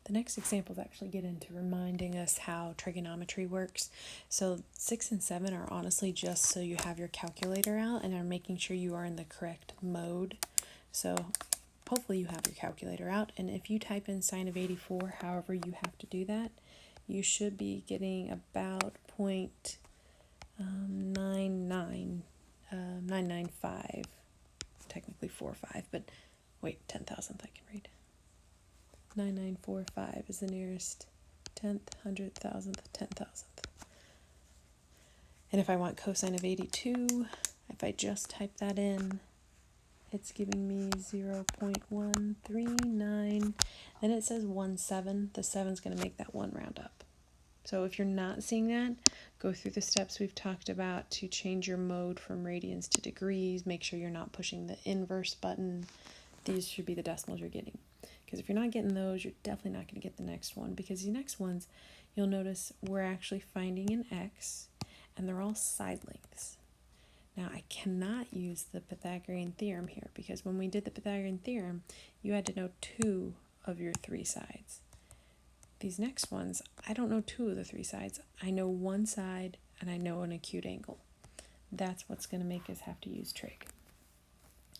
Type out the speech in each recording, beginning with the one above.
The next examples actually get into reminding us how trigonometry works. So 6 and 7 are honestly just so you have your calculator out and are making sure you are in the correct mode. So hopefully you have your calculator out, and if you type in sine of 84, however you have to do that, you should be getting about 995, technically 45, but wait, 10,000th I can read. 9945 is the nearest 10th, 100,000th, 10,000th. And if I want cosine of 82, if I just type that in, it's giving me 0.139. Then it says 17. The 7 is going to make that 1 round up. So if you're not seeing that, go through the steps we've talked about to change your mode from radians to degrees. Make sure you're not pushing the inverse button. These should be the decimals you're getting. Because if you're not getting those, you're definitely not going to get the next one. Because the next ones, you'll notice we're actually finding an x, and they're all side lengths. Now, I cannot use the Pythagorean theorem here, because when we did the Pythagorean theorem, you had to know 2 of your 3 sides. These next ones, I don't know 2 of the 3 sides. I know 1 side, and I know an acute angle. That's what's going to make us have to use trig.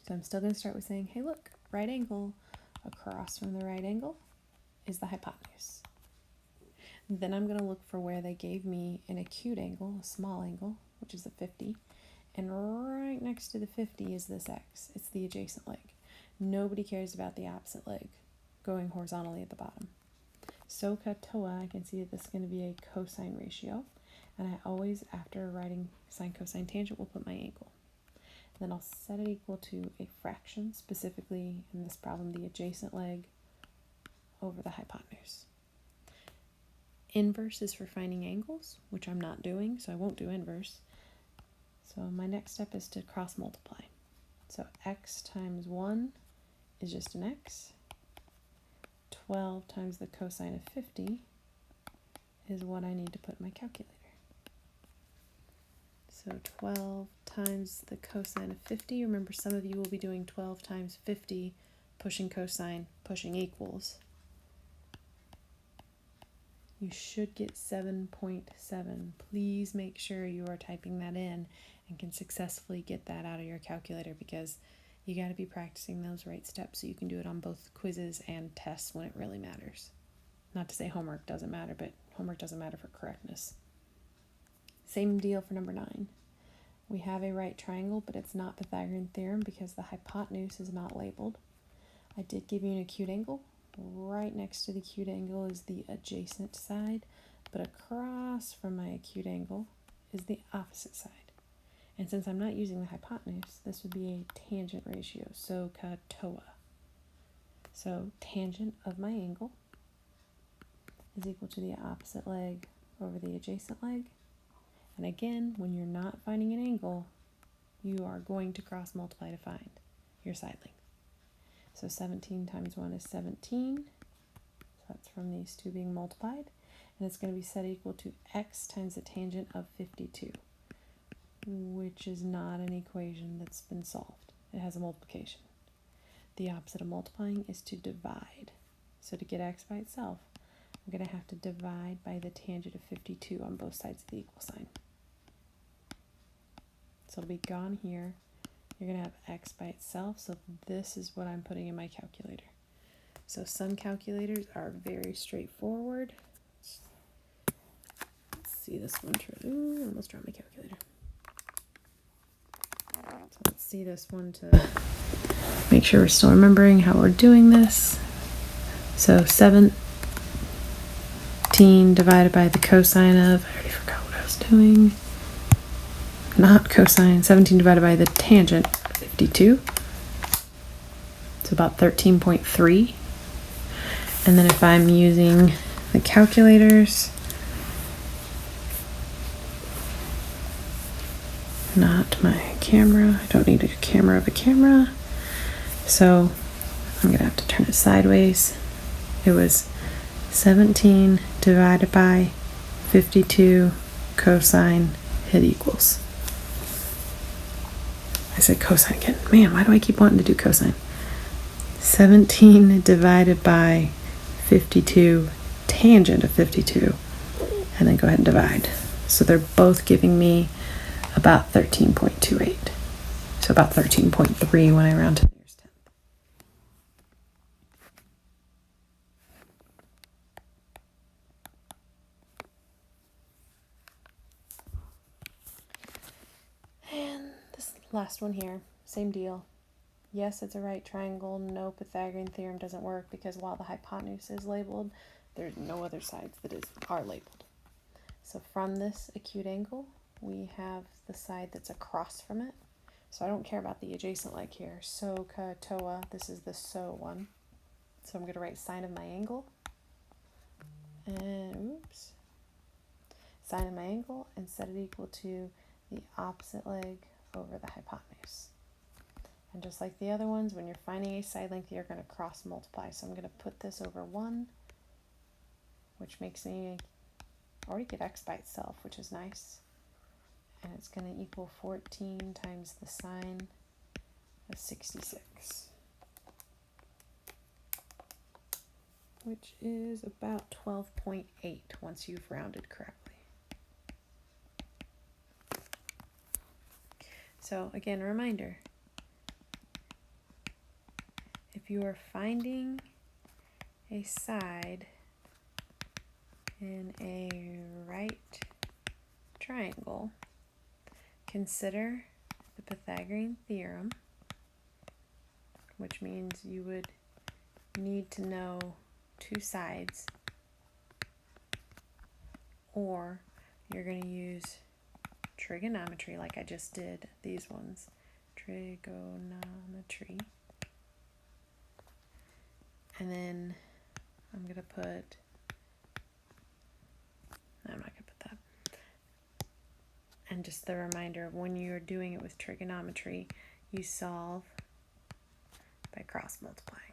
So I'm still going to start with saying, hey, look, right angle. Across from the right angle is the hypotenuse. Then I'm going to look for where they gave me an acute angle, a small angle, which is a 50. And right next to the 50 is this x. It's the adjacent leg. Nobody cares about the opposite leg going horizontally at the bottom. So katoa, I can see that this is going to be a cosine ratio. And I always, after writing sine, cosine, tangent, will put my angle. Then I'll set it equal to a fraction, specifically in this problem, the adjacent leg over the hypotenuse. Inverse is for finding angles, which I'm not doing, so I won't do inverse. So my next step is to cross multiply. So x times 1 is just an x. 12 times the cosine of 50 is what I need to put in my calculator. So 12 times the cosine of 50. Remember, some of you will be doing 12 times 50, pushing cosine, pushing equals. You should get 7.7. Please make sure you are typing that in and can successfully get that out of your calculator, because you got to be practicing those right steps so you can do it on both quizzes and tests when it really matters. Not to say homework doesn't matter, but homework doesn't matter for correctness. Same deal for number 9. We have a right triangle, but it's not Pythagorean theorem because the hypotenuse is not labeled. I did give you an acute angle. Right next to the acute angle is the adjacent side, but across from my acute angle is the opposite side. And since I'm not using the hypotenuse, this would be a tangent ratio, so katoa. So tangent of my angle is equal to the opposite leg over the adjacent leg. And again, when you're not finding an angle, you are going to cross multiply to find your side length. So 17 times 1 is 17. So that's from these two being multiplied. And it's going to be set equal to x times the tangent of 52, which is not an equation that's been solved. It has a multiplication. The opposite of multiplying is to divide. So to get x by itself, I'm going to have to divide by the tangent of 52 on both sides of the equal sign. So it'll be gone here. You're going to have x by itself, so this is what I'm putting in my calculator. So some calculators are very straightforward. Let's see this one. Ooh, I almost dropped my calculator. So let's see this one to make sure we're still remembering how we're doing this. So 17 divided by the cosine of, I already forgot what I was doing. Not cosine, 17 divided by the tangent, 52. It's about 13.3. And then if I'm using the calculators, not my camera, I don't need a camera of a camera, so I'm going to have to turn it sideways. It was 17 divided by 52 cosine, hit equals. I said cosine again. Man, why do I keep wanting to do cosine? 17 divided by 52 tangent of 52, and then go ahead and divide. So they're both giving me about 13.28. So about 13.3 when I round to the nearest tenth. And this last one here, same deal. Yes, it's a right triangle. No, Pythagorean theorem doesn't work because while the hypotenuse is labeled, there's no other sides that are labeled. So from this acute angle, we have the side that's across from it. So I don't care about the adjacent leg here. SOHCAHTOA, this is the SO one. So I'm going to write sine of my angle. And sine of my angle and set it equal to the opposite leg over the hypotenuse. And just like the other ones, when you're finding a side length, you're going to cross multiply. So I'm going to put this over 1, which makes me already get x by itself, which is nice. And it's going to equal 14 times the sine of 66, which is about 12.8 once you've rounded correctly. So again, a reminder, if you are finding a side in a right triangle, consider the Pythagorean theorem, which means you would need to know two sides, or you're going to use trigonometry like I just did these ones, trigonometry, and then I'm not going to put that. And just the reminder of when you're doing it with trigonometry, you solve by cross multiplying.